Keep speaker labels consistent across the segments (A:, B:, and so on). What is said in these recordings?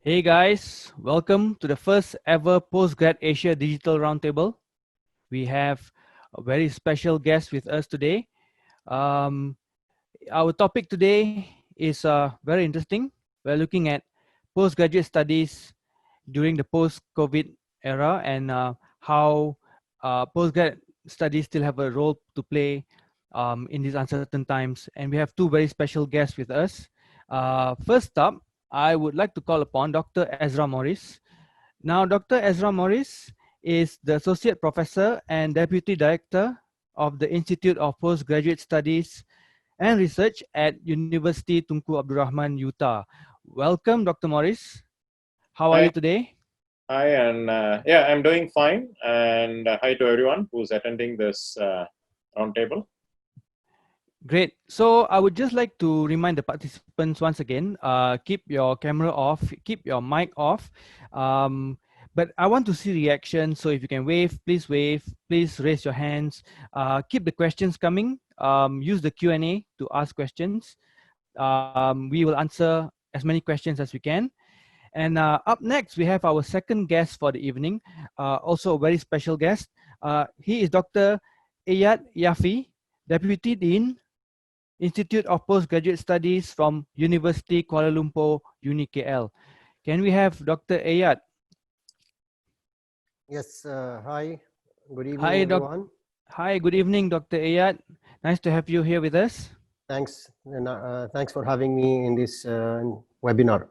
A: Hey guys, welcome to the first ever Postgrad Asia Digital Roundtable. We have a very special guest with us today. Um, our topic today is very interesting. We're looking at postgraduate studies during the post-COVID era and how postgrad studies still have a role to play in these uncertain times. And we have two very special guests with us. First up, I would like to call upon Dr. Ezra Morris. Now, Dr. Ezra Morris is the Associate Professor and Deputy Director of the Institute of Postgraduate Studies and Research at Universiti Tunku Abdul Rahman, UTAR. Welcome, Dr. Morris. How are you
B: Hi,
A: today?
B: hi, and yeah, I'm doing fine. And hi to everyone who's attending this roundtable.
A: Great. So I would just like to remind the participants once again, keep your camera off, keep your mic off. But I want to see reaction. So if you can wave, please raise your hands. Keep the questions coming. Use the Q&A to ask questions. We will answer as many questions as we can. And up next, we have our second guest for the evening, also a very special guest. He is Dr. Eiad Yafi, Deputy Dean, Institute of Postgraduate Studies from Universiti Kuala Lumpur, UniKL. Can we have Dr. Eiad?
C: Yes, hi, good evening,
A: Hi,
C: everyone.
A: Hi, good evening, Dr. Eiad. Nice to have you here with us.
C: Thanks, and thanks for having me in this webinar.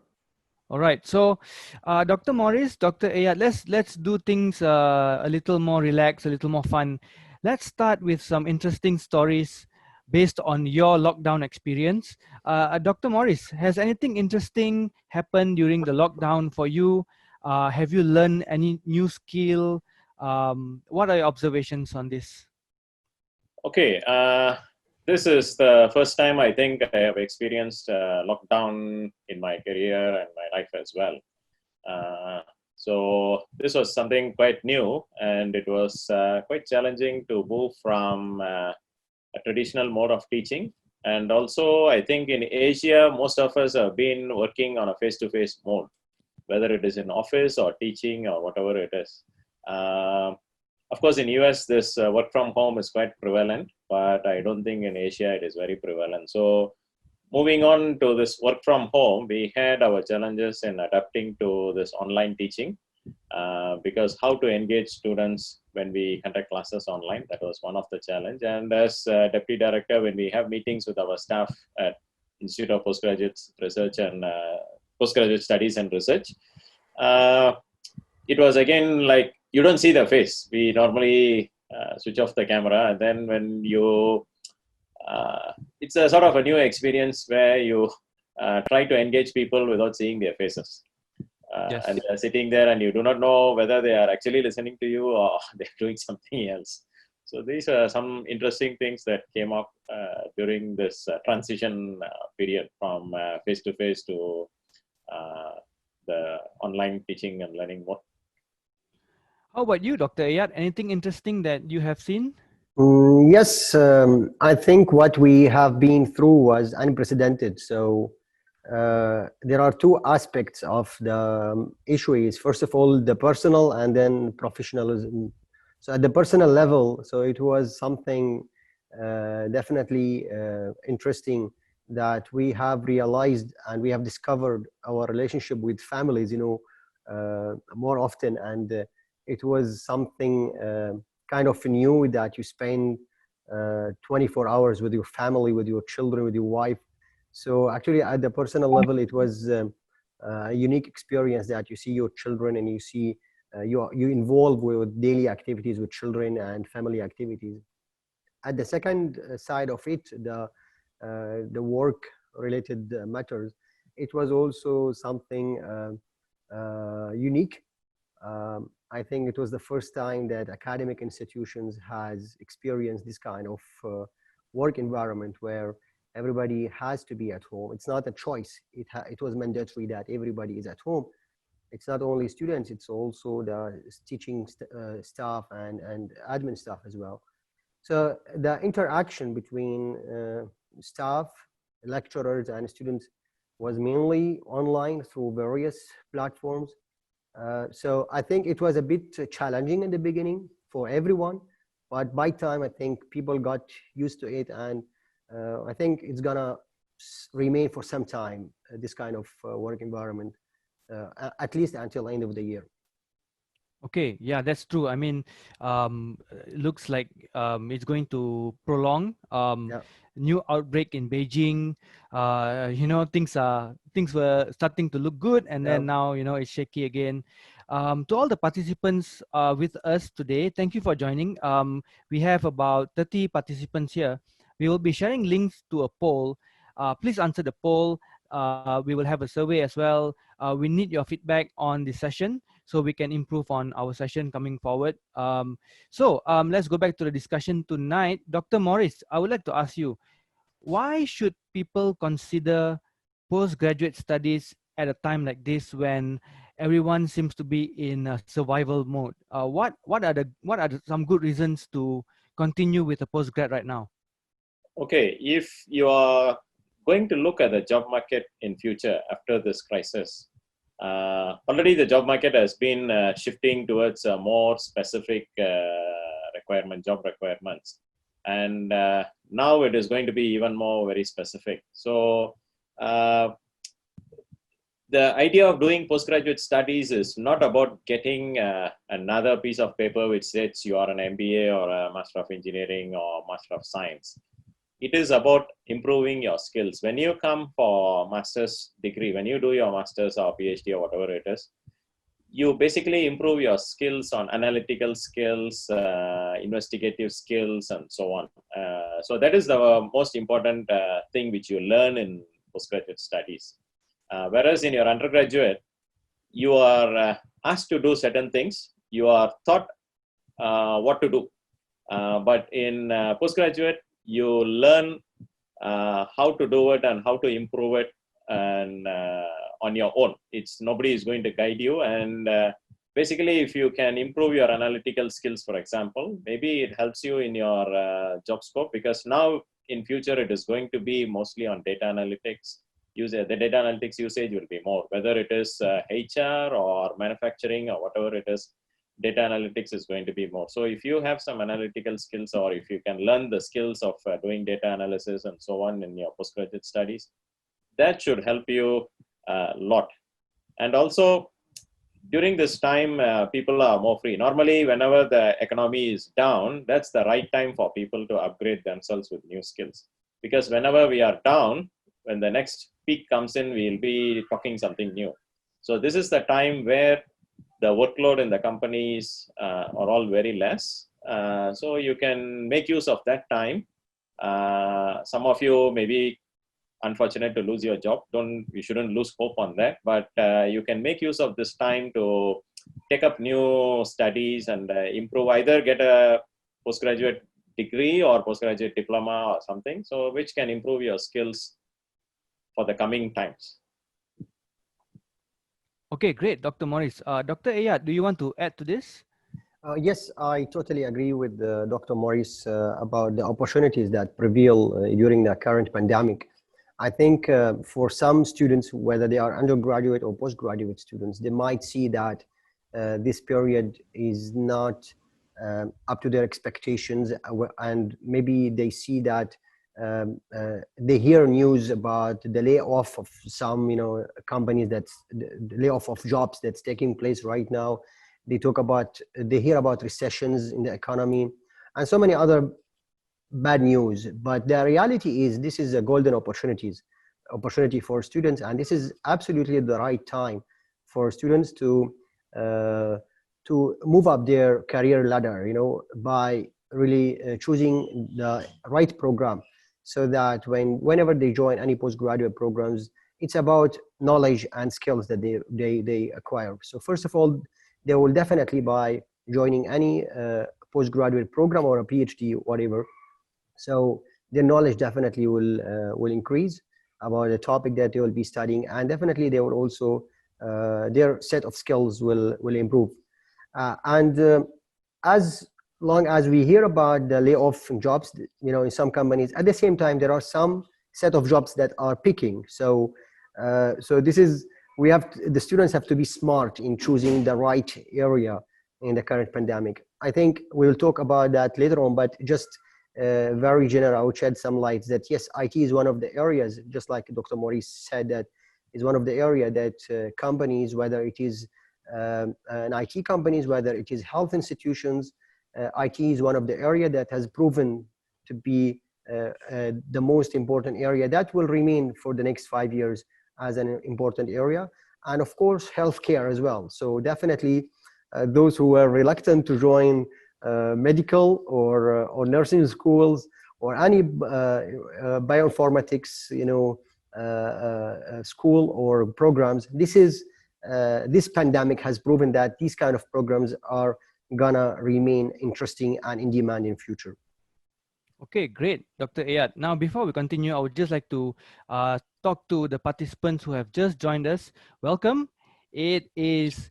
A: All right, so Dr. Morris, Dr. Eiad, let's do things a little more relaxed, a little more fun. Let's start with some interesting stories based on your lockdown experience. Dr. Morris, has anything interesting happened during the lockdown for you? Have you learned any new skill? What are your observations on this?
B: Okay, this is the first time I think I have experienced lockdown in my career and my life as well. So this was something quite new, and it was quite challenging to move from a traditional mode of teaching. And also, I think in Asia, most of us have been working on a face-to-face mode, whether it is in office or teaching or whatever it is. Of course, in US, this work from home is quite prevalent, but I don't think in Asia it is very prevalent. So moving on to this work from home, we had our challenges in adapting to this online teaching because how to engage students when we conduct classes online, that was one of the challenge. And as Deputy Director, when we have meetings with our staff at Institute of Postgraduate Research and Postgraduate Studies and Research, it was again like you don't see the face. We normally switch off the camera, and then when you, it's a sort of a new experience where you try to engage people without seeing their faces.
A: Yes.
B: And they're sitting there and you do not know whether they are actually listening to you or they're doing something else. So these are some interesting things that came up during this transition period from face-to-face to the online teaching and learning mode.
A: How about you, Dr. Eiad? Anything interesting that you have seen?
C: Yes, I think what we have been through was unprecedented. So there are two aspects of the issue is, first of all, the personal and then professionalism. So at the personal level, so it was something definitely interesting that we have realized and we have discovered our relationship with families, more often. And it was something kind of new that you spend 24 hours with your family, with your children, with your wife. So actually at the personal level, it was a unique experience that you see your children and you see you involve with daily activities with children and family activities. At the second side of it, the work related matters, it was also something unique. I think it was the first time that academic institutions has experienced this kind of work environment where everybody has to be at home. It's not a choice. It was mandatory that everybody is at home. It's not only students, it's also the teaching staff and admin staff as well. So the interaction between staff, lecturers, and students was mainly online through various platforms. So I think it was a bit challenging in the beginning for everyone, but by time I think people got used to it, and I think it's gonna remain for some time, this kind of work environment, at least until the end of the year.
A: Okay, yeah, that's true. I mean, it looks like it's going to prolong.
C: Yeah.
A: New outbreak in Beijing. Things were starting to look good, and then now it's shaky again. To all the participants with us today, thank you for joining. We have about 30 participants here. We will be sharing links to a poll. Please answer the poll. We will have a survey as well. We need your feedback on the session, so we can improve on our session coming forward. Let's go back to the discussion tonight. Dr. Morris, I would like to ask you, why should people consider postgraduate studies at a time like this when everyone seems to be in a survival mode? What are some good reasons to continue with a postgrad right now?
B: Okay, if you are going to look at the job market in future after this crisis, already the job market has been shifting towards more specific job requirements, and now it is going to be even more very specific. So the idea of doing postgraduate studies is not about getting another piece of paper which says you are an MBA or a Master of Engineering or Master of Science. It is about improving your skills. When you come for master's degree, when you do your master's or PhD or whatever it is, you basically improve your skills on analytical skills, investigative skills, and so on. So that is the most important thing which you learn in postgraduate studies. Whereas in your undergraduate, you are asked to do certain things. You are taught what to do. But in postgraduate, you learn how to do it and how to improve it, and on your own. Nobody is going to guide you. And basically, if you can improve your analytical skills, for example, maybe it helps you in your job scope, because now in future it is going to be mostly on data analytics. The data analytics usage will be more, whether it is HR or manufacturing or whatever it is. Data analytics is going to be more. So if you have some analytical skills, or if you can learn the skills of doing data analysis and so on in your postgraduate studies, that should help you a lot. And also, during this time, people are more free. Normally, whenever the economy is down, that's the right time for people to upgrade themselves with new skills. Because whenever we are down, when the next peak comes in, we'll be talking something new. So this is the time where the workload in the companies are all very less. So you can make use of that time. Some of you may be unfortunate to lose your job. You shouldn't lose hope on that. But you can make use of this time to take up new studies and improve, either get a postgraduate degree or postgraduate diploma or something, so which can improve your skills for the coming times.
A: Okay, great, Dr. Morris. Dr. Eiad, do you want to add to this?
C: Yes, I totally agree with Dr. Morris about the opportunities that prevail during the current pandemic. I think for some students, whether they are undergraduate or postgraduate students, they might see that this period is not up to their expectations, and maybe they see that they hear news about the layoff of some companies, that's the layoff of jobs that's taking place right now. They hear about recessions in the economy and so many other bad news. But the reality is, this is a golden opportunity for students, and this is absolutely the right time for students to move up their career ladder, by really choosing the right program, so that whenever they join any postgraduate programs, it's about knowledge and skills that they acquire. So first of all, they will definitely, by joining any postgraduate program or a PhD, whatever, so their knowledge definitely will increase about the topic that they will be studying, and definitely they will also their set of skills will improve. As long as we hear about the layoff jobs, in some companies, at the same time there are some set of jobs that are picking. So So the students have to be smart in choosing the right area in the current pandemic. I think we'll talk about that later on, but just very general, I would shed some light that yes, IT is one of the areas, just like Dr. Maurice said, that is one of the area that companies, whether it is an IT companies, whether it is health institutions, IT is one of the area that has proven to be the most important area that will remain for the next 5 years as an important area. And of course, healthcare as well. So definitely those who were reluctant to join medical or nursing schools or any bioinformatics, school or programs, this pandemic has proven that these kind of programs are gonna remain interesting and in demand in future.
A: Okay, great, Dr. Eiad. Now, before we continue, I would just like to talk to the participants who have just joined us. Welcome. It is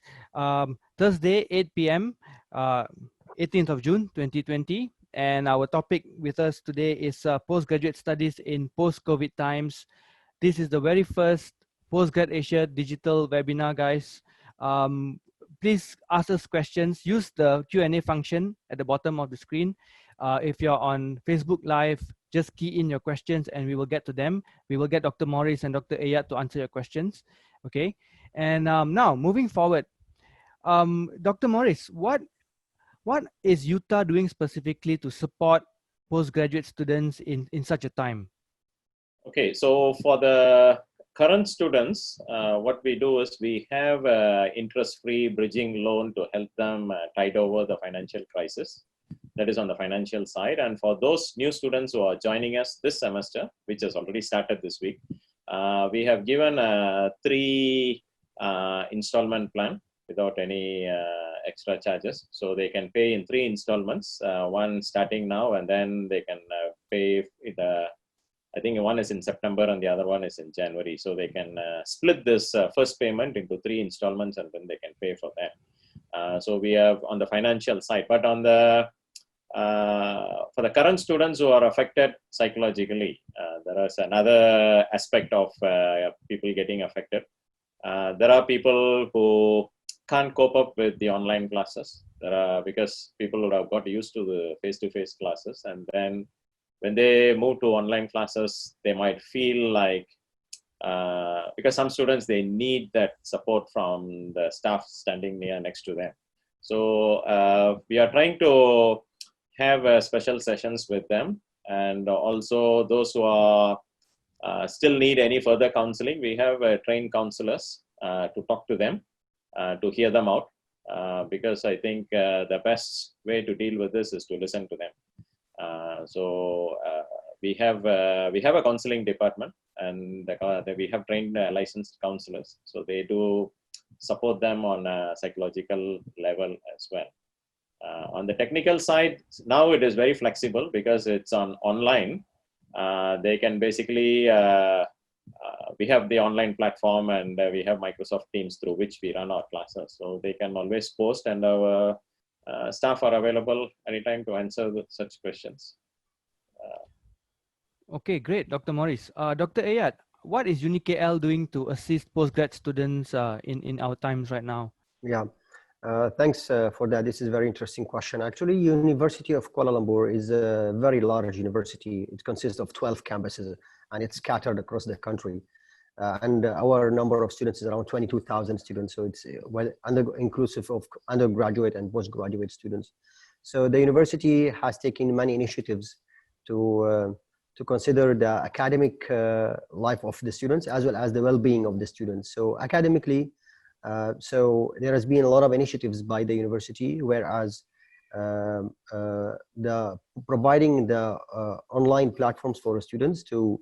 A: Thursday, 8 p.m., 18th of June, 2020. And our topic with us today is postgraduate studies in post-COVID times. This is the very first Postgrad Asia digital webinar, guys. Please ask us questions. Use the Q&A function at the bottom of the screen. If you're on Facebook Live, just key in your questions and we will get to them. We will get Dr. Maurice and Dr. Eiad to answer your questions. Okay. And now moving forward, Dr. Maurice, what is UTAR doing specifically to support postgraduate students in such a time?
B: Okay, so for the current students, what we do is we have interest-free bridging loan to help them tide over the financial crisis. That is on the financial side. And for those new students who are joining us this semester, which has already started this week, we have given a 3 installment plan without any extra charges. So they can pay in 3 installments, one starting now, and then they can pay I think one is in September and the other one is in January. So they can split this first payment into 3 installments and then they can pay for that. So we have on the financial side, but on the for the current students who are affected psychologically, there is another aspect of people getting affected. There are people who can't cope up with the online classes. Because people would have got used to the face-to-face classes, and then when they move to online classes, they might feel like, because some students, they need that support from the staff standing next to them. So we are trying to have special sessions with them, and also those who are still need any further counseling, we have trained counselors to talk to them, to hear them out, because I think the best way to deal with this is to listen to them. So we have a counseling department, and we have trained licensed counselors, so they do support them on a psychological level as well. On the technical side, now it is very flexible because it's online. They can basically, we have the online platform, and we have Microsoft Teams through which we run our classes. So they can always post, and our staff are available anytime to answer such questions.
C: Okay, great, Dr. Maurice. Dr. Eiad, what is UniKL doing to assist postgrad students in our times right now? Yeah, thanks for that. This is a very interesting question. Actually, University of Kuala Lumpur is a very large university. It consists of 12 campuses, and it's scattered across the country. And our number of students is around 22,000 students. So it's well inclusive of undergraduate and postgraduate students. So the university has taken many initiatives to consider the academic life of the students as well as the well-being of the students. So academically, so there has been a lot of initiatives by the university, whereas providing the online platforms for students to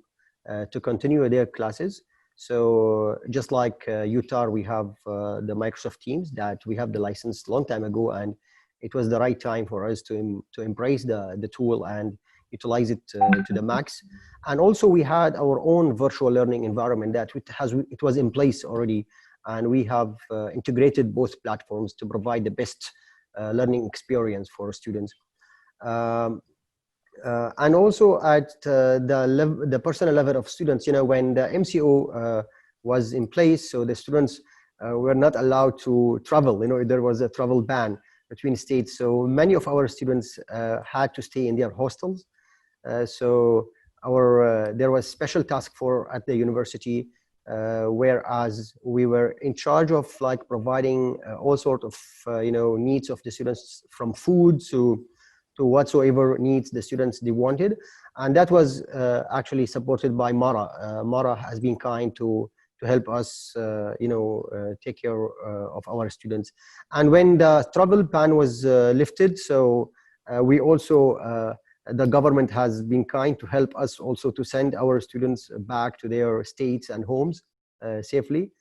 C: continue their classes. So just like UTAR, we have the Microsoft Teams that we have the license long time ago, and it was the right time for us to embrace the tool and utilize it to the max. And also we had our own virtual learning environment that it was in place already, and we have integrated both platforms to provide the best learning experience for students. And also at the personal level of students, when the MCO was in place. So the students were not allowed to travel. There was a travel ban between states. So many of our students had to stay in their hostels. So there was special task force at the university, whereas we were in charge of like providing all sort of needs of the students, from food to whatsoever needs the students they wanted, and that was actually supported by Mara. Mara has been kind to help us take care of our students. And when the travel ban was lifted, so we also the government has been kind to help us also to send our students back to their states and homes safely.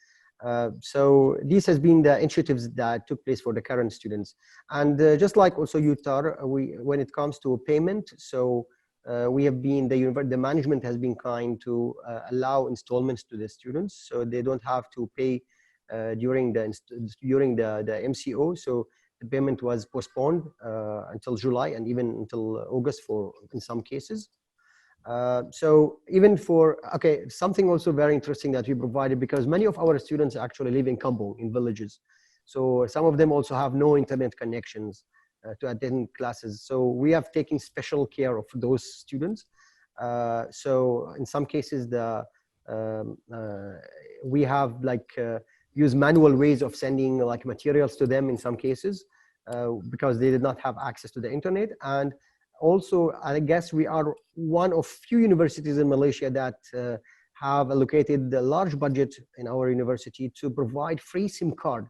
C: So these has been the initiatives that took place for the current students. And just like also UTAR, when it comes to payment, so we have been, the management has been kind to allow installments to the students, so they don't have to pay during the MCO. So the payment was postponed until July and even until August in some cases. So even something also very interesting that we provided, because many of our students actually live in kampung, in villages. So some of them also have no internet connections to attend classes. So we have taken special care of those students. So in some cases, we have use manual ways of sending like materials to them in some cases, because they did not have access to the internet. And also, I guess we are one of few universities in Malaysia that have allocated a large budget in our university to provide free SIM card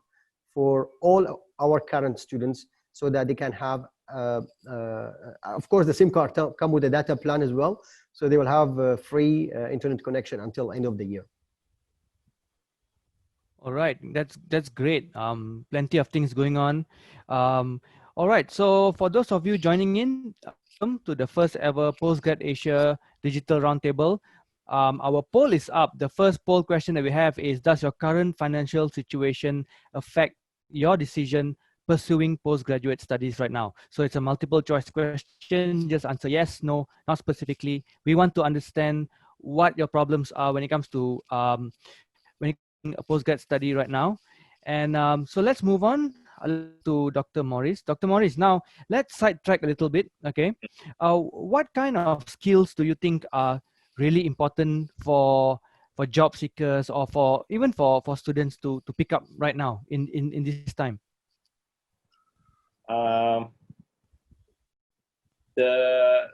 C: for all our current students, so that they can have, of course, the SIM card come with a data plan as well. So they will have free internet connection until end of the year.
A: All right, that's great. Plenty of things going on. All right, so for those of you joining in, welcome to the first ever Postgrad Asia Digital Roundtable. Our poll is up. The first poll question that we have is: does your current financial situation affect your decision pursuing postgraduate studies right now? So it's a multiple choice question. Just answer yes, no, not specifically. We want to understand what your problems are when it comes to a postgrad study right now. And so let's move on to Dr. Morris. Dr. Morris, now let's sidetrack a little bit, okay? What kind of skills do you think are really important for job seekers, or even for students to pick up right now in this time?
B: The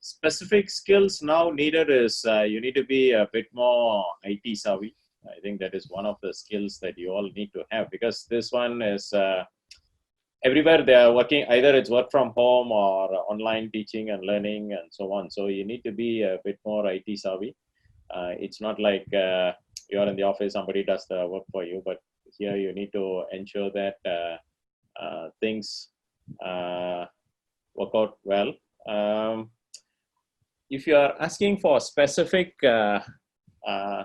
B: specific skills now needed is you need to be a bit more IT savvy. I think that is one of the skills that you all need to have, because this one is everywhere they are working, either it's work from home or online teaching and learning and so on. So you need to be a bit more IT savvy. It's not like you're in the office, somebody does the work for you, but here you need to ensure that things work out well. If you are asking for specific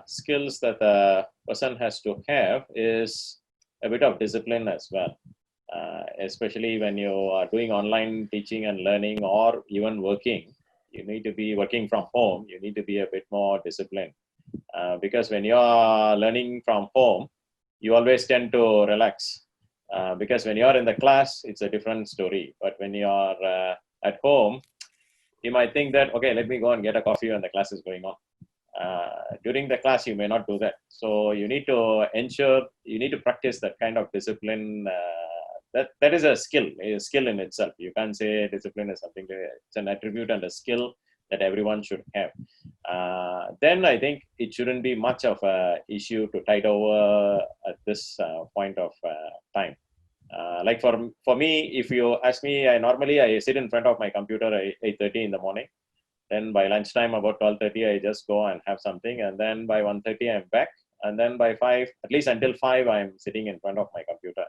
B: skills that the person has to have, is a bit of discipline as well, especially when you are doing online teaching and learning, or even working. You need to be working from home. You need to be a bit more disciplined, because when you are learning from home, you always tend to relax, because when you are in the class, it's a different story. But when you are at home, you might think that, okay, let me go and get a coffee when the class is going on. During the class, you may not do that. So you need to ensure, you need to practice that kind of discipline. That is a skill in itself. You can't say discipline is something, it's an attribute and a skill that everyone should have. Then I think it shouldn't be much of an issue to tide over at this point of time. Like for me, if you ask me, I sit in front of my computer at 8:30 in the morning. Then by lunchtime, about 12:30, I just go and have something. And then by 1:30, I'm back. And then by 5, at least until 5, I'm sitting in front of my computer.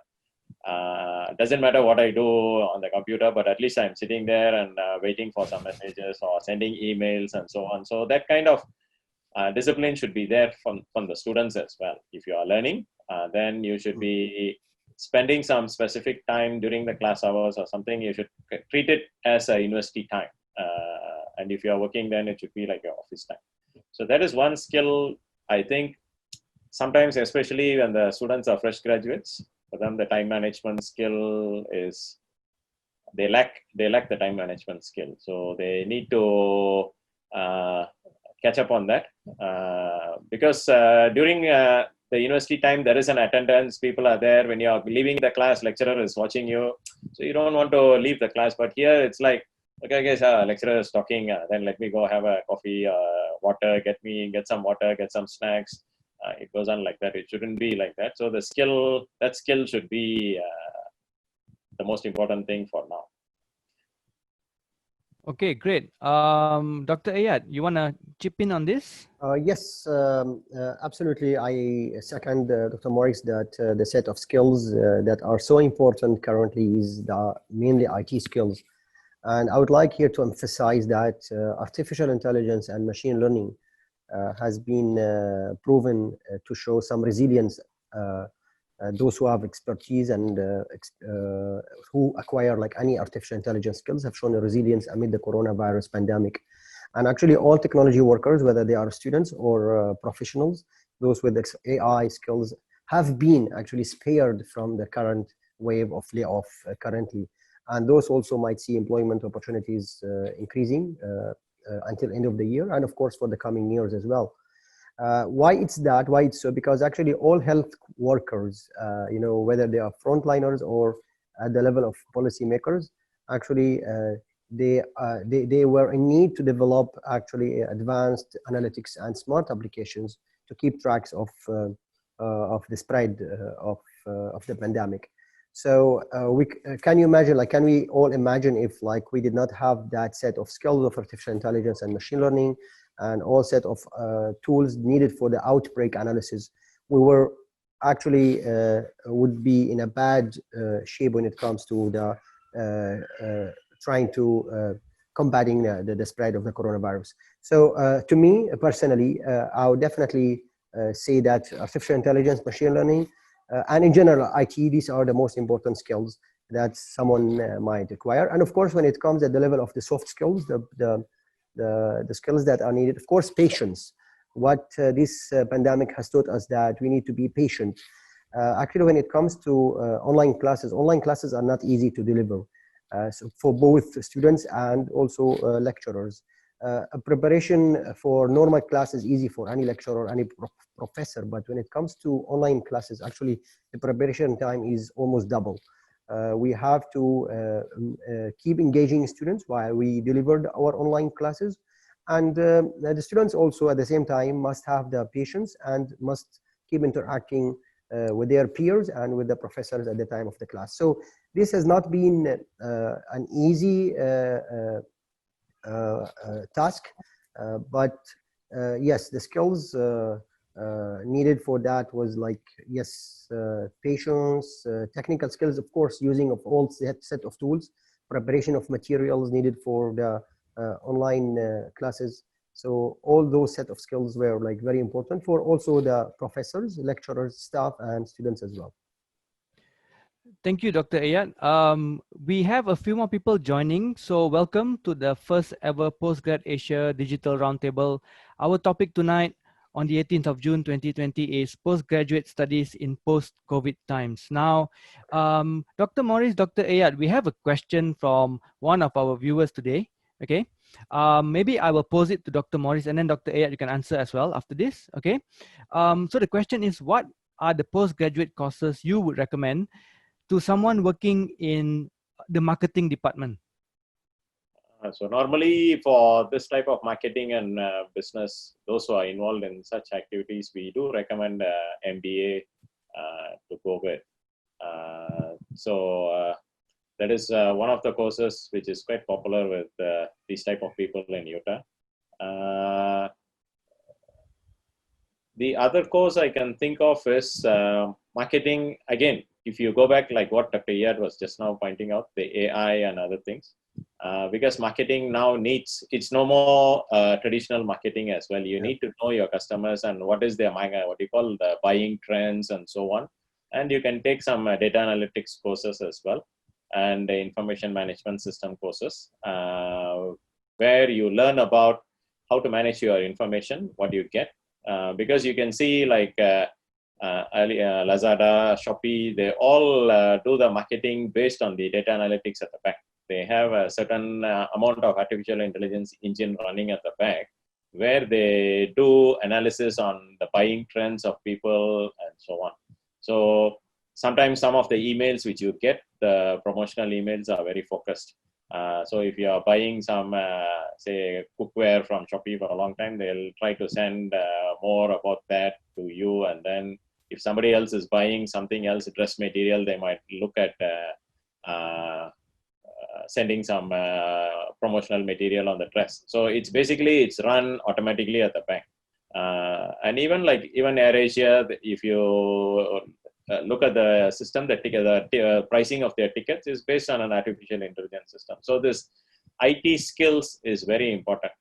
B: Doesn't matter what I do on the computer, but at least I'm sitting there and waiting for some messages or sending emails and so on. So that kind of discipline should be there from the students as well. If you are learning, then you should be spending some specific time during the class hours or something. You should treat it as a university time. And if you are working, then it should be like your office time. So that is one skill I think sometimes, especially when the students are fresh graduates, for them the time management skill is, they lack the time management skill. So they need to catch up on that, because during the university time, there is an attendance, people are there. When you are leaving the class, lecturer is watching you, so you don't want to leave the class. But here it's like, okay guys, lecturer is talking, then let me go have a coffee, water, get some water, get some snacks. It goes on like that. It shouldn't be like that. So that skill should be the most important thing for now.
A: Okay, great. Dr. Eiad, you want to chip in on this?
C: Yes, absolutely. I second Dr. Morris that the set of skills that are so important currently is mainly IT skills. And I would like here to emphasize that artificial intelligence and machine learning has been proven to show some resilience. Those who have expertise and who acquire like any artificial intelligence skills have shown a resilience amid the coronavirus pandemic. And actually all technology workers, whether they are students or professionals, those with AI skills have been actually spared from the current wave of layoff currently. And those also might see employment opportunities increasing until end of the year, and of course for the coming years as well. Why it's that? Why it's so? Because actually all health workers, whether they are frontliners or at the level of policymakers, actually they were in need to develop actually advanced analytics and smart applications to keep tracks of the spread of the pandemic. So can you imagine, like, can we all imagine if like we did not have that set of skills of artificial intelligence and machine learning and all set of tools needed for the outbreak analysis, we were actually would be in a bad shape when it comes to the trying to combating the spread of the coronavirus. So to me personally, I would definitely say that artificial intelligence, machine learning, and in general, IT, these are the most important skills that someone might acquire. And of course, when it comes at the level of the soft skills, the skills that are needed, of course, patience. What this pandemic has taught us that we need to be patient. Actually, when it comes to online classes are not easy to deliver. So for both students and also lecturers. A preparation for normal class is easy for any lecturer, any professor, but when it comes to online classes, actually the preparation time is almost double. We have to keep engaging students while we delivered our online classes, and the students also at the same time must have the patience and must keep interacting with their peers and with the professors at the time of the class. So this has not been an easy task, but yes, the skills needed for that was like, yes, patience, technical skills, of course, using of all set of tools, preparation of materials needed for the online classes. So all those set of skills were like very important for also the professors, lecturers, staff, and students as well.
A: Thank you, Dr. Eiad. We have a few more people joining. So welcome to the first ever Postgrad Asia Digital Roundtable. Our topic tonight on the 18th of June 2020 is Postgraduate Studies in Post-COVID Times. Now, Dr. Morris, Dr. Eiad, we have a question from one of our viewers today. Okay, maybe I will pose it to Dr. Morris and then Dr. Eiad, you can answer as well after this. Okay, so the question is, what are the postgraduate courses you would recommend to someone working in the marketing department?
B: So normally for this type of marketing and business, those who are involved in such activities, we do recommend MBA to go with. That is one of the courses which is quite popular with these type of people in UTAR. The other course I can think of is marketing. Again, if you go back like what Dr. Eiad was just now pointing out, the AI and other things, because marketing now needs, it's no more traditional marketing as well. You need to know your customers and what is their, what you call the buying trends and so on. And you can take some data analytics courses as well, and the information management system courses, where you learn about how to manage your information, what you get. Because you can see like Lazada, Shopee, they all do the marketing based on the data analytics at the back. They have a certain amount of artificial intelligence engine running at the back, where they do analysis on the buying trends of people and so on. So sometimes some of the emails which you get, the promotional emails are very focused. So if you are buying some, say, cookware from Shopee for a long time, they'll try to send more about that to you. And then if somebody else is buying something else, dress material, they might look at sending some promotional material on the dress. So it's basically, it's run automatically at the back. And even AirAsia, if you look at the system, the pricing of their tickets is based on an artificial intelligence system. So this IT skills is very important.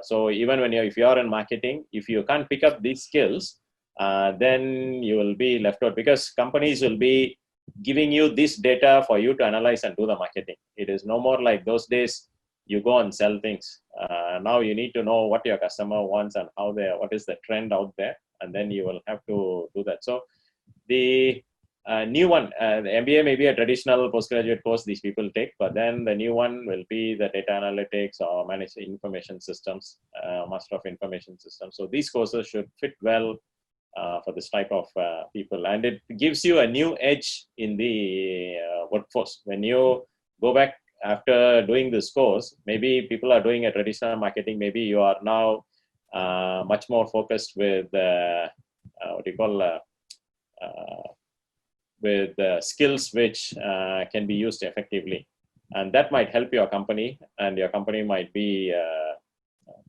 B: So even when if you are in marketing, if you can't pick up these skills, then you will be left out, because companies will be giving you this data for you to analyze and do the marketing. It is no more like those days you go and sell things. Now you need to know what your customer wants and what is the trend out there, and then you will have to do that. So the new one, the MBA may be a traditional postgraduate course these people take, but then the new one will be the data analytics or managed information systems, master of information systems. So these courses should fit well for this type of people, and it gives you a new edge in the workforce. When you go back after doing this course, maybe people are doing a traditional marketing, maybe you are now much more focused with skills which can be used effectively, and that might help your company, and your company might be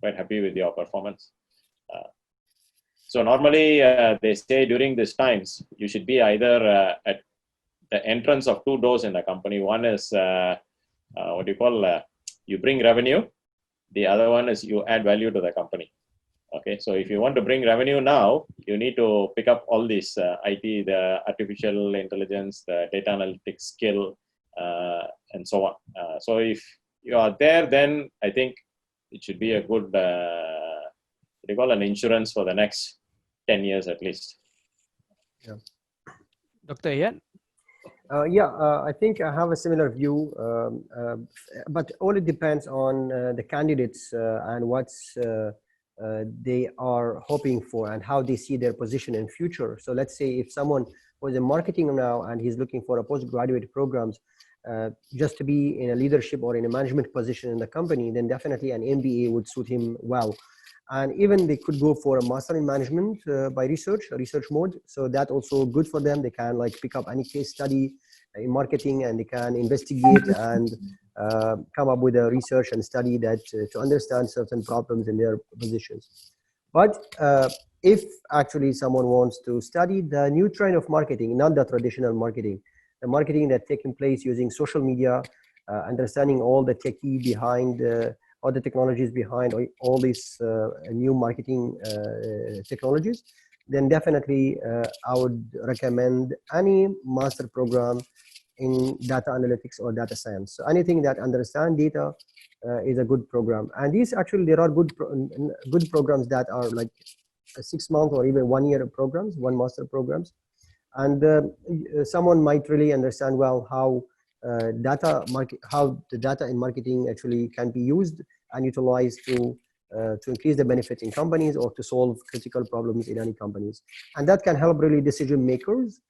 B: quite happy with your performance. So normally they say during these times, you should be either at the entrance of two doors in the company. One is you bring revenue. The other one is you add value to the company. Okay, so if you want to bring revenue now, you need to pick up all these IT, the artificial intelligence, the data analytics skill, and so on. So if you are there, then I think it should be a good, an insurance for the next 10 years at least.
C: Yeah.
A: Dr. Eiad?
C: I think I have a similar view, but all it depends on the candidates and what's they are hoping for and how they see their position in future. So let's say if someone was in marketing now and he's looking for a postgraduate programs just to be in a leadership or in a management position in the company, then definitely an MBA would suit him well. And even they could go for a master in management by research mode. So that also good for them. They can like pick up any case study in marketing, and they can investigate and come up with a research and study that to understand certain problems in their positions. But if actually someone wants to study the new trend of marketing, not the traditional marketing, the marketing that's taking place using social media, understanding all the techie behind all the technologies behind all these new marketing technologies, then definitely I would recommend any master program in data analytics or data science. So anything that understands data is a good program. And these actually, there are good programs that are like 6 month or even 1 year programs, one master programs. And someone might really understand well how the data in marketing actually can be used and utilized to increase the benefit in companies or to solve critical problems in any companies. And that can help really decision makers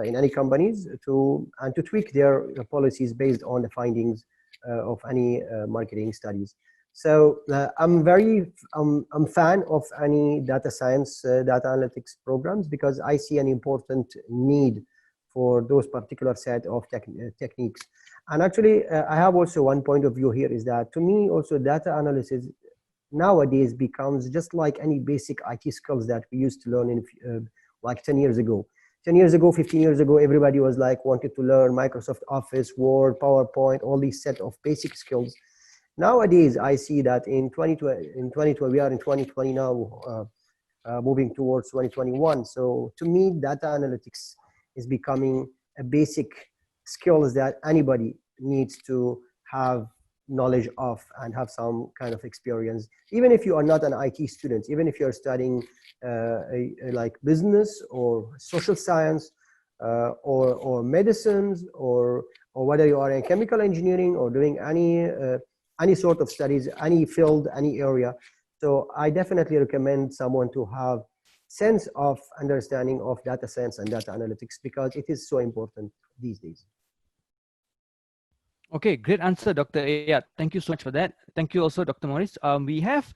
C: in any companies to tweak their policies based on the findings of any marketing studies. So I'm fan of any data science, data analytics programs, because I see an important need for those particular set of techniques. And actually, I have also one point of view here is that to me also data analysis nowadays becomes just like any basic IT skills that we used to learn in like 10 years ago. 10 years ago, 15 years ago, everybody was like wanted to learn Microsoft Office, Word, PowerPoint, all these set of basic skills. Nowadays, I see that in 2020, we are in 2020 now, moving towards 2021. So to me, data analytics is becoming a basic skills that anybody needs to have knowledge of and have some kind of experience, even if you are not an IT student, even if you're studying like business or social science or medicines, or whether you are in chemical engineering or doing any sort of studies, any field, any area. So I definitely recommend someone to have sense of understanding of data science and data analytics, because it is so important these days.
A: Okay, great answer, Dr. Eiad. Thank you so much for that. Thank you also, Dr. Maurice. We have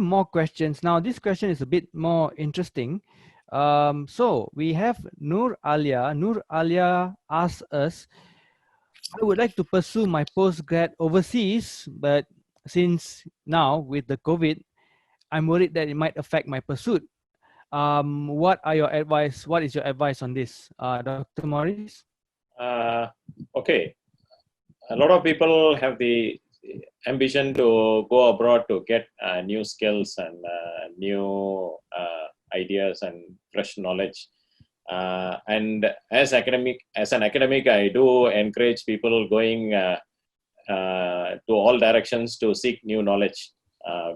A: more questions. Now, this question is a bit more interesting. So we have Nur Alia. Nur Alia asks us, I would like to pursue my postgrad overseas, but since now with the COVID, I'm worried that it might affect my pursuit. What are your advice? What is your advice on this, Dr. Maurice?
B: Okay. A lot of people have the ambition to go abroad to get new skills and new ideas and fresh knowledge. And as an academic, I do encourage people going to all directions to seek new knowledge,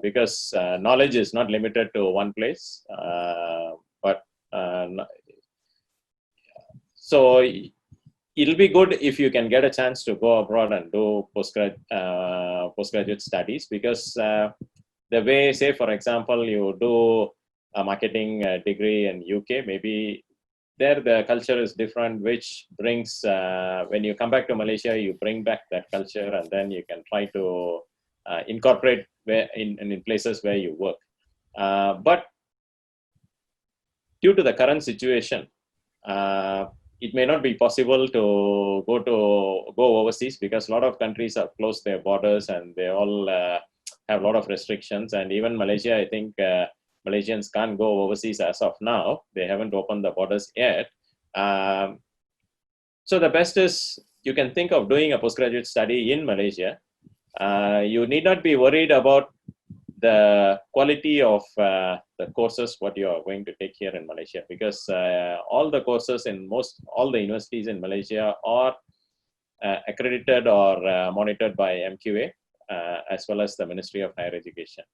B: because knowledge is not limited to one place. So it'll be good if you can get a chance to go abroad and do postgraduate studies, because the way, say for example, you do a marketing degree in UK, maybe there the culture is different, which brings, when you come back to Malaysia, you bring back that culture, and then you can try to incorporate in places where you work. But due to the current situation, it may not be possible to go overseas, because a lot of countries have closed their borders and they all have a lot of restrictions. And even Malaysia, I think Malaysians can't go overseas as of now. They haven't opened the borders yet. So the best is you can think of doing a postgraduate study in Malaysia. You need not be worried about the quality of the courses what you are going to take here in Malaysia, because all the courses in all the universities in Malaysia are accredited or monitored by MQA, as well as the Ministry of Higher Education.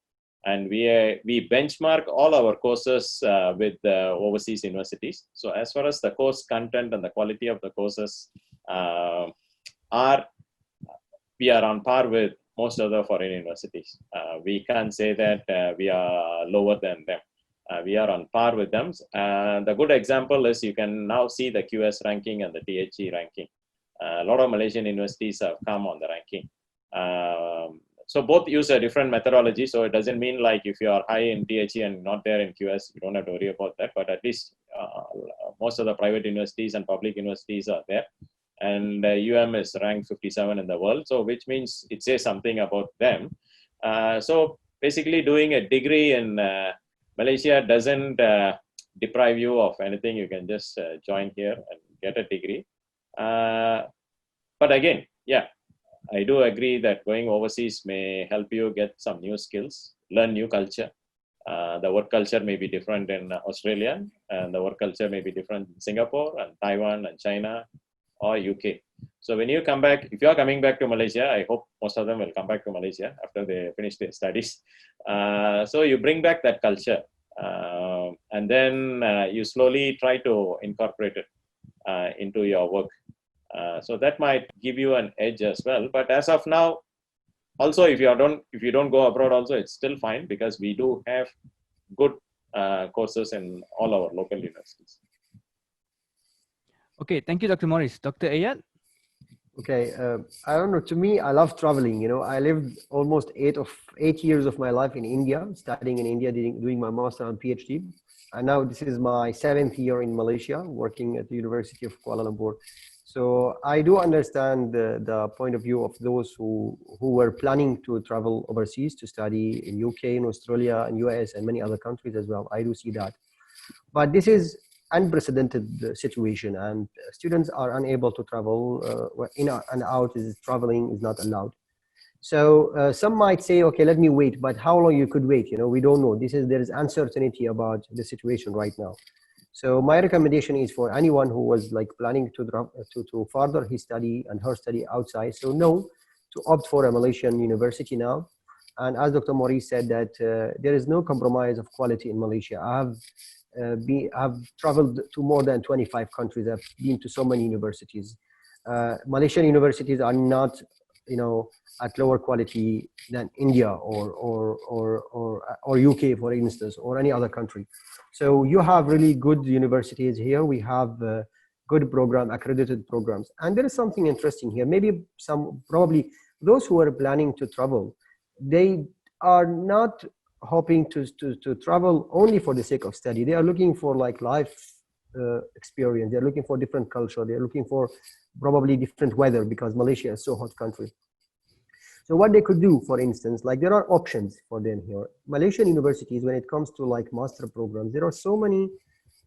B: And we benchmark all our courses with the overseas universities. So as far as the course content and the quality of the courses we are on par with most other foreign universities. We can't say that we are lower than them. We are on par with them. The good example is you can now see the QS ranking and the THE ranking. A lot of Malaysian universities have come on the ranking. So both use a different methodology. So it doesn't mean like if you are high in THE and not there in QS, you don't have to worry about that. But at least most of the private universities and public universities are there. And is ranked 57 in the world, so which means it says something about them. So basically doing a degree in Malaysia doesn't deprive you of anything. You can just join here and get a degree. But again, yeah, I do agree that going overseas may help you get some new skills, learn new culture. The work culture may be different in Australia, and the work culture may be different in Singapore and Taiwan and China or UK. So when you come back, if you are coming back to Malaysia, I hope most of them will come back to Malaysia after they finish their studies. So you bring back that culture, and then you slowly try to incorporate it into your work. So that might give you an edge as well. But as of now, also if you don't go abroad, also it's still fine, because we do have good courses in all our local universities.
A: Okay, thank you, Dr. Maurice. Dr. Eiad?
C: Okay, I don't know, to me, I love traveling. You know, I lived almost 8 years of my life in India, studying in India, doing my master and PhD. And now this is my 7th year in Malaysia, working at the University of Kuala Lumpur. So I do understand the point of view of those who were planning to travel overseas to study in UK, in Australia, and US, and many other countries as well. I do see that. But this is unprecedented situation, and students are unable to travel in and out. Traveling is not allowed. So some might say, okay, let me wait, but how long you could wait? You know, we don't know. There is uncertainty about the situation right now. So my recommendation is for anyone who was like planning to further his study and her study outside, so no, to opt for a Malaysian university now. And as Dr. Maurice said, that there is no compromise of quality in Malaysia. I've traveled to more than 25 countries. I've been to so many universities. Malaysian universities are not, at lower quality than India or UK, for instance, or any other country. So you have really good universities here. We have good accredited programs. And there is something interesting here. Probably those who are planning to travel, they are not hoping to travel only for the sake of study. They are looking for like life experience. They're looking for different culture. They're looking for probably different weather, because Malaysia is so hot country. So what they could do, for instance, like there are options for them here. Malaysian universities, when it comes to like master programs, there are so many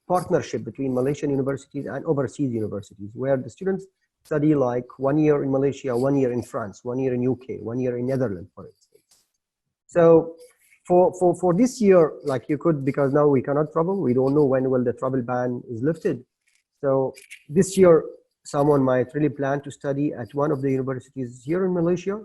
C: partnership between Malaysian universities and overseas universities, where the students study like 1 year in Malaysia, 1 year in France, 1 year in UK, 1 year in Netherlands, for instance. So for this year, like you could, because now we cannot travel, we don't know when will the travel ban is lifted. So this year, someone might really plan to study at one of the universities here in Malaysia,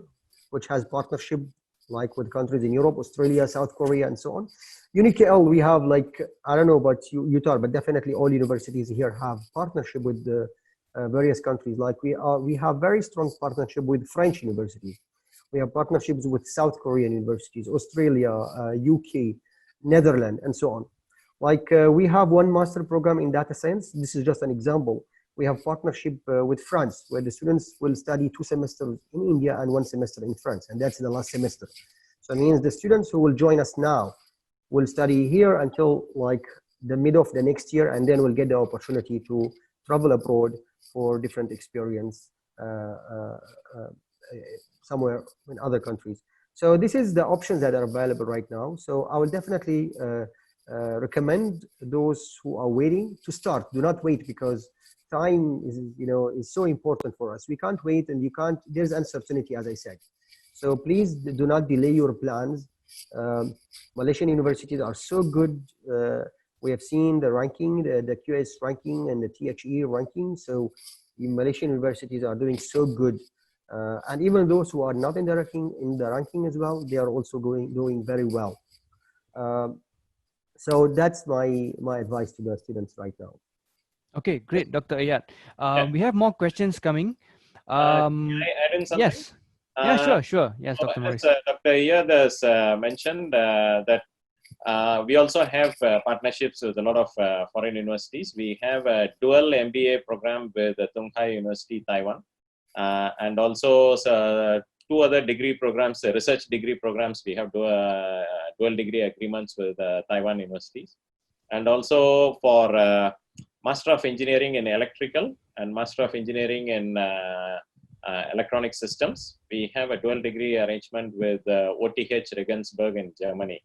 C: which has partnership like with countries in Europe, Australia, South Korea, and so on. UniKL, we have like, I don't know about UTAR, but definitely all universities here have partnership with the various countries. Like we have very strong partnership with French universities. We have partnerships with South Korean universities, Australia, UK, Netherlands, and so on. Like we have one master program in data science. This is just an example. We have partnership with France, where the students will study 2 semesters in India and 1 semester in France, and that's the last semester. So it means the students who will join us now will study here until like the mid of the next year, and then we'll get the opportunity to travel abroad for different experience somewhere in other countries. So this is the options that are available right now. So I will definitely recommend those who are waiting to start. Do not wait, because time is so important for us. We can't wait, and there's uncertainty, as I said. So please do not delay your plans. Malaysian universities are so good. We have seen the ranking, the QS ranking and the THE ranking. So the Malaysian universities are doing so good. And even those who are not in the ranking as well, they are also doing very well. So that's my advice to the students right now.
A: Okay, great, Dr. Eiad. We have more questions coming.
B: Can I add in something?
A: Yes. Yeah, sure. Yes, Dr. Maurice.
B: Dr. Eiad has mentioned that we also have partnerships with a lot of foreign universities. We have a dual MBA program with Tunku University, Taiwan, and also 2 other degree programs, research degree programs. We have dual degree agreements with Taiwan universities, and also for Master of Engineering in Electrical and Master of Engineering in Electronic Systems. We have a dual degree arrangement with OTH Regensburg in Germany.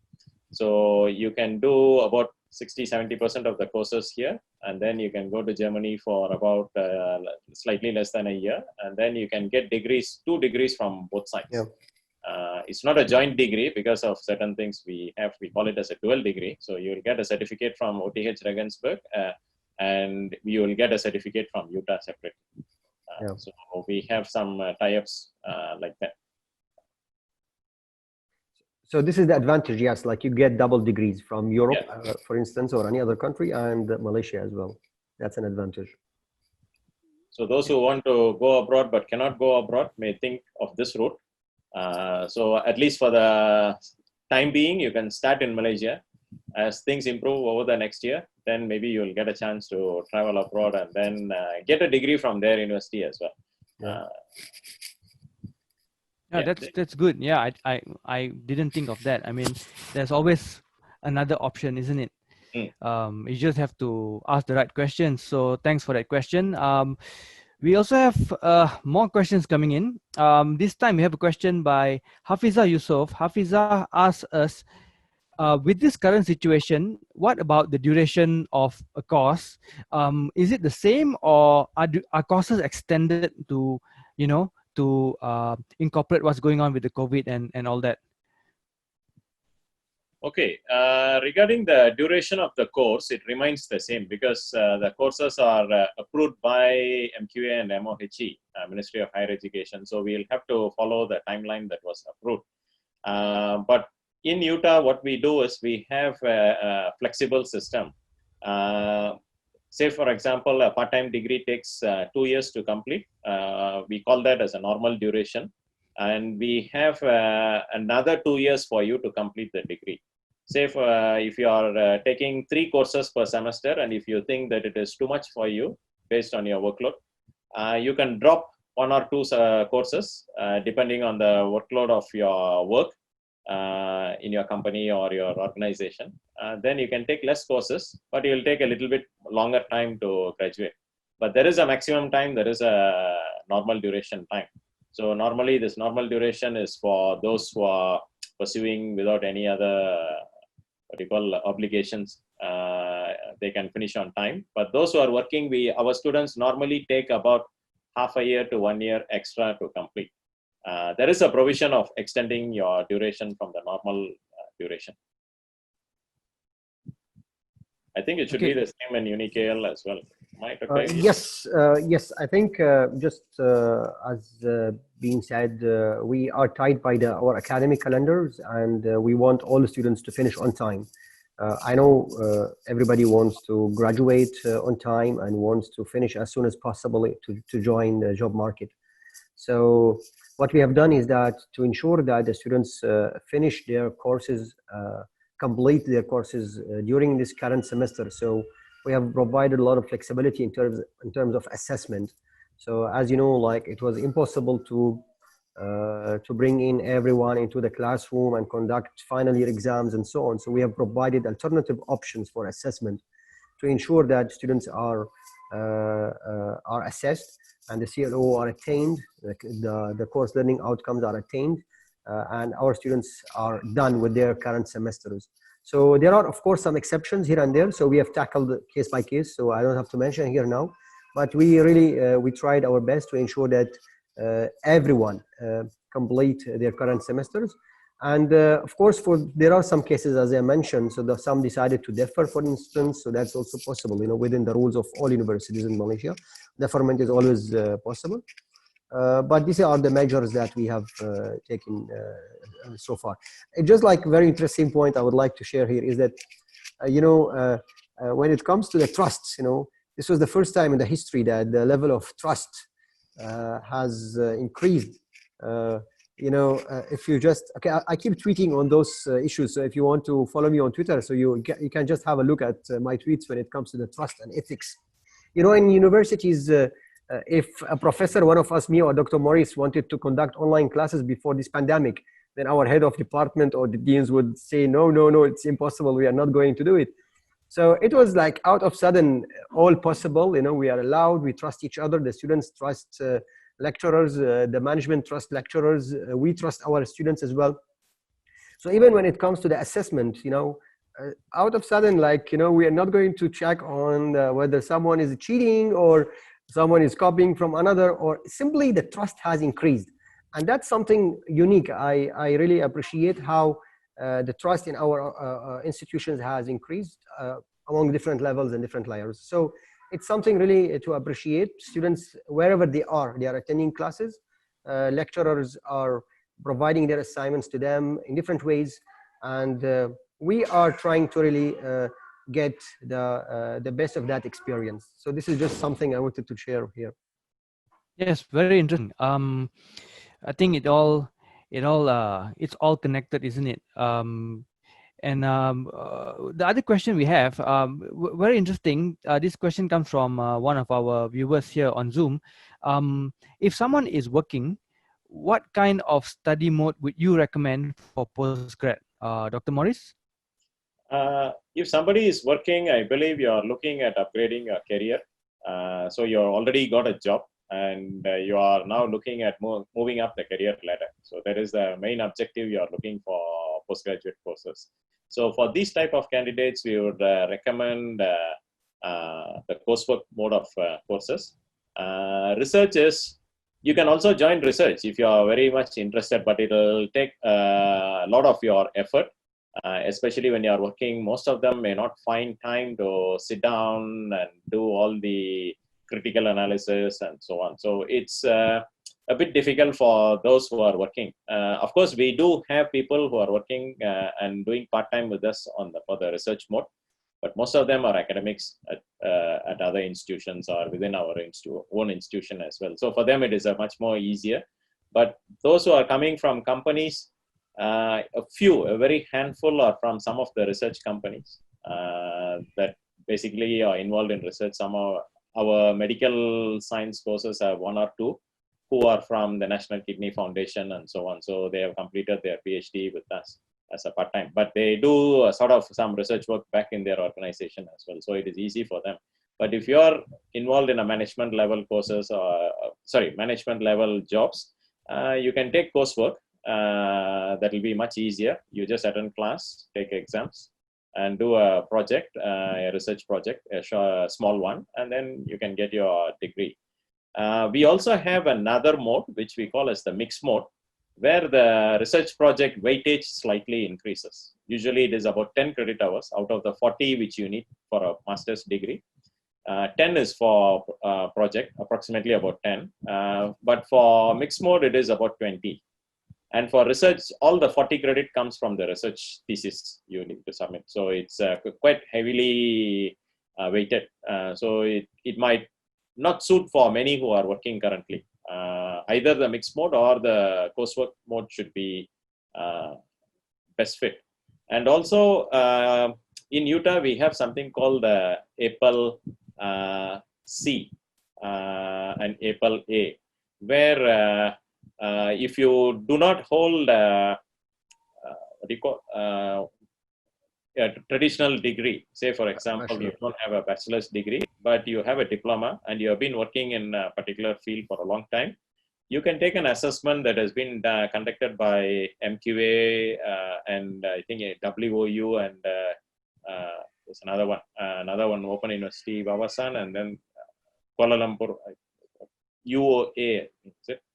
B: So you can do about 60-70% of the courses here, and then you can go to Germany for about slightly less than a year, and then you can get 2 degrees from both sides. Yeah. It's not a joint degree because of certain things we call it as a dual degree. So you will get a certificate from OTH Regensburg, and you will get a certificate from UTAR separately. Yeah. So we have some tie-ups like that.
C: So this is the advantage, yes, like you get double degrees from Europe, yeah. For instance, or any other country, and Malaysia as well. That's an advantage.
B: So those who want to go abroad but cannot go abroad may think of this route. So at least for the time being, you can start in Malaysia. As things improve over the next year, then maybe you'll get a chance to travel abroad and then get a degree from their university as well.
A: Yeah, that's good. Yeah, I didn't think of that. I mean, there's always another option, isn't it? You just have to ask the right questions. So thanks for that question. We also have more questions coming in. This time we have a question by Hafiza Yusuf. Hafiza asks us, with this current situation, what about the duration of a course? Is it the same, or are courses extended to, to incorporate what's going on with the COVID and all that?
B: Okay, regarding the duration of the course, it remains the same because the courses are approved by MQA and MOHE, Ministry of Higher Education. So we'll have to follow the timeline that was approved. But in UTAR, what we do is we have a flexible system. Say, for example, a part-time degree takes 2 years to complete. We call that as a normal duration. And we have another 2 years for you to complete the degree. Say if you are taking 3 courses per semester, and if you think that it is too much for you based on your workload, you can drop 1 or 2 courses depending on the workload of your work in your company or your organization. Then you can take less courses, but you will take a little bit longer time to graduate. But there is a maximum time, there is a normal duration time. So normally this normal duration is for those who are pursuing without any other obligations. They can finish on time. But those who are working, our students normally take about half a year to 1 year extra to complete. There is a provision of extending your duration from the normal duration. I think it should be the same in UniKL as well.
C: Yes, I think just as being said, we are tied by our academic calendars, and we want all the students to finish on time. I know everybody wants to graduate on time and wants to finish as soon as possible to join the job market. So what we have done is that to ensure that the students finish their courses, complete their courses during this current semester. So we have provided a lot of flexibility in terms of assessment. So as you know, like it was impossible to bring in everyone into the classroom and conduct final year exams and so on. So we have provided alternative options for assessment to ensure that students are assessed and the CLO are attained, the course learning outcomes are attained, and our students are done with their current semesters. So there are, of course, some exceptions here and there. So we have tackled case by case. So I don't have to mention here now, but we really, we tried our best to ensure that everyone complete their current semesters. And of course, there are some cases, as I mentioned, so some decided to defer, for instance, so that's also possible, you know, within the rules of all universities in Malaysia. Deferment is always possible. But these are the measures that we have taken so far. It's just like very interesting point I would like to share here is that, you know, when it comes to the trusts, you know, this was the first time in the history that the level of trust has increased. You know, if you just, okay, I keep tweeting on those issues. So if you want to follow me on Twitter, so you can just have a look at my tweets when it comes to the trust and ethics. You know, in universities, if a professor, one of us, me or Dr. Morris, wanted to conduct online classes before this pandemic, then our head of department or the deans would say, no, it's impossible. We are not going to do it. So it was like out of sudden, all possible. You know, we are allowed, we trust each other. The students trust lecturers, the management trust lecturers. We trust our students as well. So even when it comes to the assessment, you know, out of sudden, like, you know, we are not going to check on whether someone is cheating or someone is copying from another, or simply the trust has increased. And that's something unique. I really appreciate how the trust in our institutions has increased among different levels and different layers. So it's something really to appreciate. Students, wherever they are attending classes. Lecturers are providing their assignments to them in different ways. And we are trying to really get the best of that experience. So this is just something I wanted to share here.
A: Yes, very interesting. I think it's all connected, isn't it? And the other question we have, very interesting. This question comes from one of our viewers here on Zoom. If someone is working, what kind of study mode would you recommend for postgrad? Dr. Morris?
B: If somebody is working, I believe you are looking at upgrading your career. So you already got a job and you are now looking at moving up the career ladder. So that is the main objective you are looking for postgraduate courses. So for these type of candidates, we would recommend the coursework mode of courses. Research is, you can also join research if you are very much interested, but it will take a lot of your effort. especially when you are working. Most of them may not find time to sit down and do all the critical analysis and so on. So it's a bit difficult for those who are working. Of course, we do have people who are working and doing part-time with us for the research mode, but most of them are academics at other institutions or within our own institution as well. So for them, it is a much more easier. But those who are coming from companies, a very handful are from some of the research companies that basically are involved in research. Some of our medical science courses have one or two who are from the National Kidney Foundation and so on. So they have completed their PhD with us as a part-time, but they do sort of some research work back in their organization as well. So it is easy for them. But if you are involved in a management level courses or management level jobs, you can take coursework. That will be much easier. You just attend class, take exams, and do a project, a research project, a small one, and then you can get your degree. We also have another mode, which we call as the mixed mode, where the research project weightage slightly increases. Usually it is about 10 credit hours out of the 40 which you need for a master's degree. 10 is for project, approximately about 10. But for mixed mode, it is about 20. And for research, all the 40 credit comes from the research thesis you need to submit. So it's quite heavily weighted. So it might not suit for many who are working currently. Either the mixed mode or the coursework mode should be best fit. And also in UTAR, we have something called the APEL C and APEL A, where if you do not hold a traditional degree, say for example, you don't have a bachelor's degree, but you have a diploma and you have been working in a particular field for a long time, you can take an assessment that has been conducted by MQA and I think WOU and there's another one, Open University, Wawasan, and then Kuala Lumpur, UOA,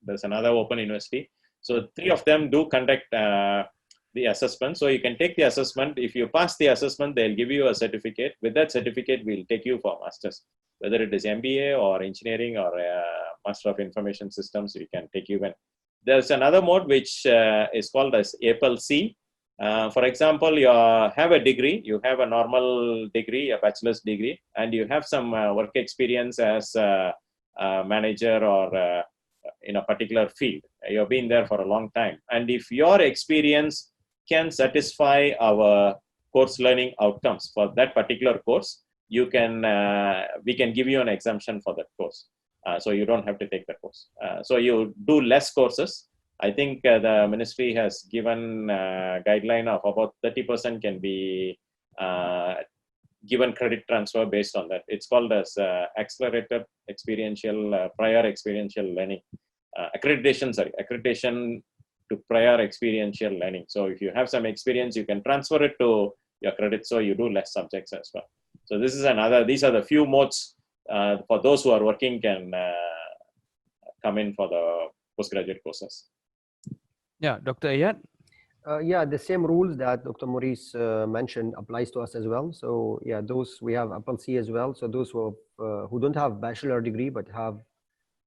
B: there's another Open University. So 3 of them do conduct the assessment. So you can take the assessment. If you pass the assessment, they'll give you a certificate. With that certificate, we'll take you for masters. Whether it is MBA or engineering or Master of Information Systems, we can take you in. There's another mode which is called as APEL C. For example, you have a degree, you have a normal degree, a bachelor's degree, and you have some work experience as a manager or in a particular field. You've been there for a long time. And if your experience can satisfy our course learning outcomes for that particular course, we can give you an exemption for that course. So you don't have to take the course. So you do less courses. I think the ministry has given a guideline of about 30% can be given credit transfer based on that. It's called as accelerated experiential, prior experiential learning. Accreditation to prior experiential learning. So if you have some experience, you can transfer it to your credit, so you do less subjects as well. So this is these are the few modes for those who are working can come in for the postgraduate courses.
A: Yeah, Dr. Eiad?
C: Yeah, the same rules that Dr. Maurice mentioned applies to us as well. So yeah, we have APEL C as well. So those who don't have bachelor degree but have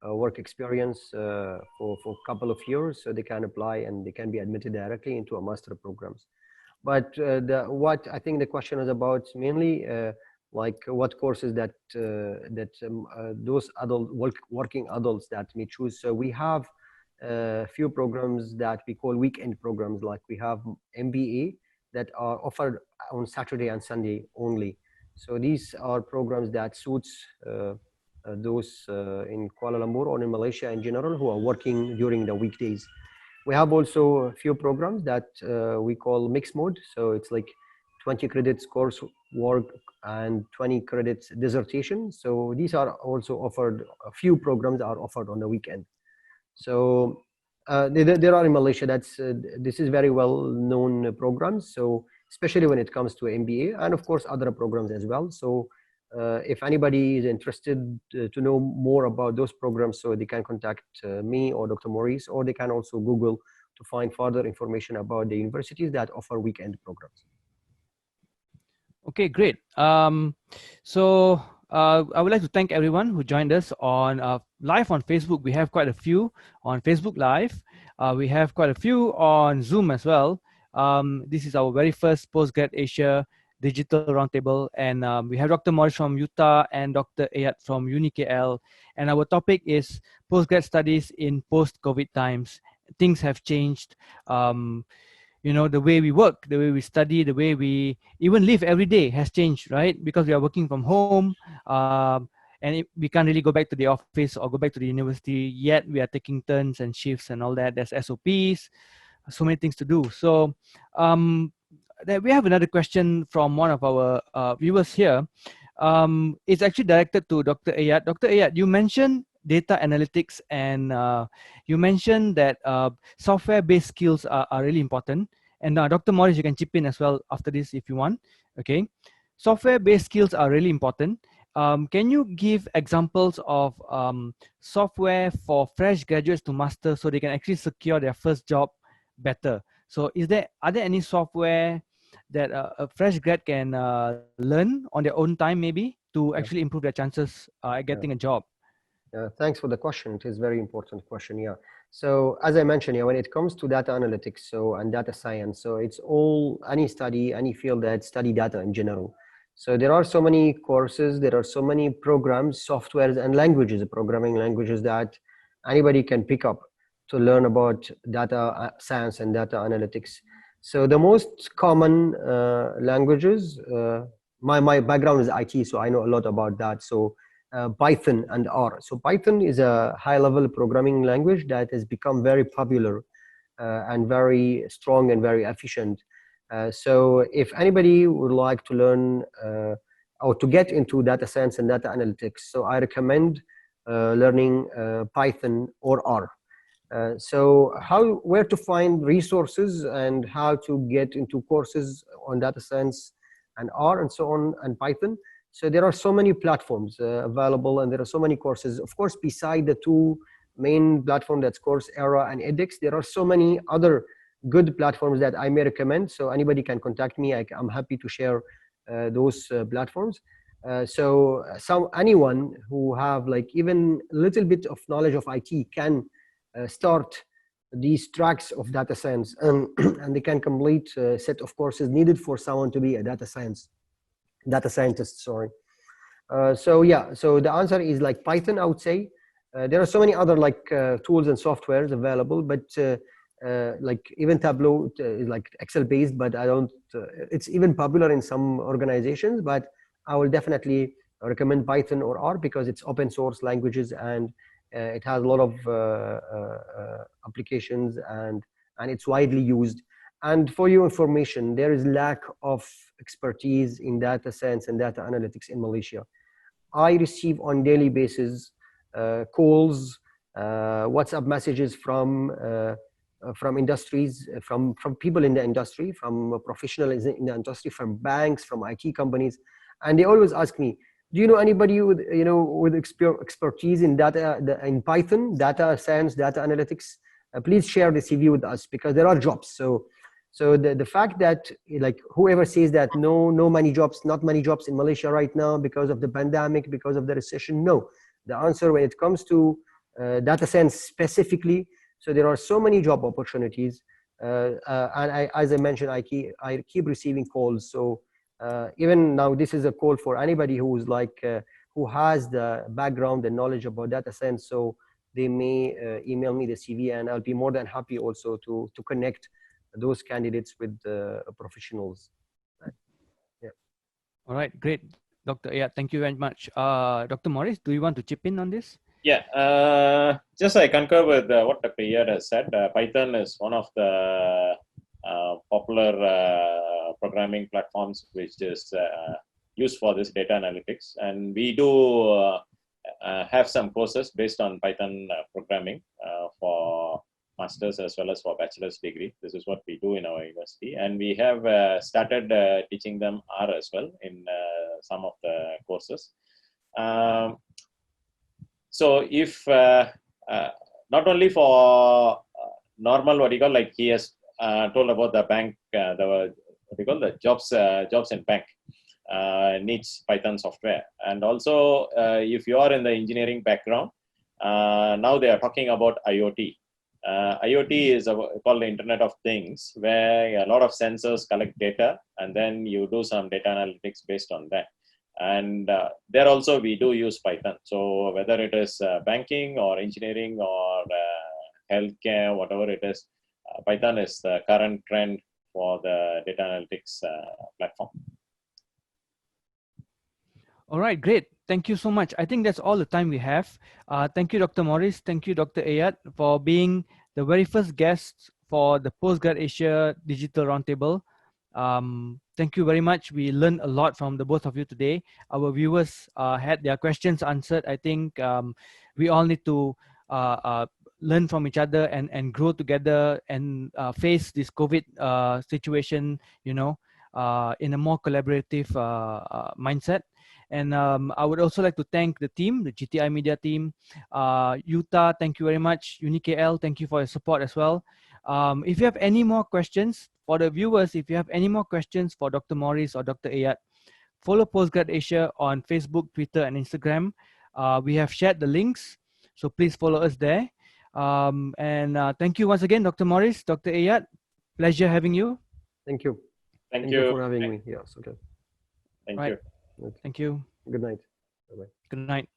C: work experience for a couple of years, so they can apply and they can be admitted directly into a master programs. But what I think the question is about mainly like what courses that those working adults that may choose. So we have a few programs that we call weekend programs, like we have MBA that are offered on Saturday and Sunday only. So these are programs that suits those in Kuala Lumpur or in Malaysia in general who are working during the weekdays. We have also a few programs that we call mixed mode. So it's like 20 credits course work and 20 credits dissertation. So these are also offered, a few programs are offered on the weekend. So there are in Malaysia, this is very well known programs. So especially when it comes to MBA and of course other programs as well. So if anybody is interested to know more about those programs, so they can contact me or Dr. Maurice, or they can also Google to find further information about the universities that offer weekend programs.
A: Okay, great. So I would like to thank everyone who joined us on live on Facebook. We have quite a few on Facebook Live. We have quite a few on Zoom as well. This is our very first Postgrad Asia Digital Roundtable, and we have Dr. Morris from UTAR and Dr. Eiad from UniKL. And our topic is Postgrad Studies in post-COVID times. Things have changed. You know, the way we work, the way we study, the way we even live every day has changed, right? Because we are working from home, we can't really go back to the office or go back to the university yet. We are taking turns and shifts and all that. There's SOPs, so many things to do. So we have another question from one of our viewers here. It's actually directed to Dr. Eiad. Dr. Eiad, you mentioned data analytics, and you mentioned that software-based skills are really important. And Dr. Morris, you can chip in as well after this if you want. Okay, software-based skills are really important. Can you give examples of software for fresh graduates to master so they can actually secure their first job better? So are there any software that a fresh grad can learn on their own time maybe to actually improve their chances at getting a job?
C: Thanks for the question. It is a very important question. Yeah. So as I mentioned, when it comes to data analytics, and data science, so it's all any study, any field that study data in general. So there are so many courses, there are so many programs, softwares, and languages, programming languages that anybody can pick up to learn about data science and data analytics. So the most common languages, my background is IT, so I know a lot about that. So Python and R. So Python is a high-level programming language that has become very popular and very strong and very efficient. So if anybody would like to learn or to get into data science and data analytics, so I recommend learning Python or R. So where to find resources and how to get into courses on data science and R and so on, and Python. So there are so many platforms available, and there are so many courses. Of course, beside the two main platforms, that's Coursera and edX, there are so many other good platforms that I may recommend. So anybody can contact me. I'm happy to share those platforms. So anyone who have like even a little bit of knowledge of IT can start these tracks of data science, and they can complete a set of courses needed for someone to be a data scientist. Sorry. So the answer is like Python, I would say. There are so many other like tools and softwares available, but like even Tableau is like Excel based, but I don't. It's even popular in some organizations, but I will definitely recommend Python or R because it's open source languages and it has a lot of applications and it's widely used. And for your information, there is lack of expertise in data science and data analytics in Malaysia. I receive on daily basis calls, WhatsApp messages from industries, from people in the industry, from professionals in the industry, from banks, from IT companies, and they always ask me, do you know anybody with expertise in in Python, data science, data analytics? Please share the CV with us because there are jobs. So the fact that like whoever says that not many jobs in Malaysia right now because of the pandemic, because of the recession, no. The answer when it comes to data science specifically, so there are so many job opportunities, and as I mentioned, I keep receiving calls. So even now, this is a call for anybody who's like who has the background and knowledge about data science. So they may email me the CV, and I'll be more than happy also to connect those candidates with professionals. Yeah.
A: All right, great, Dr. Eiad. Thank you very much. Dr. Morris, do you want to chip in on this?
B: Yeah, just I concur with what Dr. Eiad has said. Python is one of the popular programming platforms which is used for this data analytics, and we do have some courses based on Python programming for masters as well as for bachelor's degree. This is what we do in our university, and we have started teaching them R as well in some of the courses. So if not only for normal, what you call, like he has told about the bank, what you call the jobs in bank needs Python software. And also, if you are in the engineering background, now they are talking about IoT. IoT is called the Internet of Things, where a lot of sensors collect data, and then you do some data analytics based on that. And there also we do use Python. So whether it is banking or engineering or healthcare, whatever it is, Python is the current trend for the data analytics platform.
A: All right, great. Thank you so much. I think that's all the time we have. Thank you, Dr. Morris. Thank you, Dr. Eiad, for being the very first guest for the Postgrad Asia Digital Roundtable. Thank you very much. We learned a lot from the both of you today. Our viewers had their questions answered. I think we all need to learn from each other and grow together and face this COVID situation, you know, in a more collaborative mindset. And I would also like to thank the team, the GTI Media team, UTAR, thank you very much. UniKL, thank you for your support as well. If you have any more questions for the viewers, if you have any more questions for Dr. Morris or Dr. Eiad, follow Postgrad Asia on Facebook, Twitter, and Instagram. We have shared the links, so please follow us there. Thank you once again, Dr. Morris, Dr. Eiad. Pleasure having you.
C: Thank you.
B: Thank you
C: for having me. Yes, okay.
B: Thank
A: Right.
B: you.
A: Thank you.
C: Good night. Bye-bye.
A: Good night.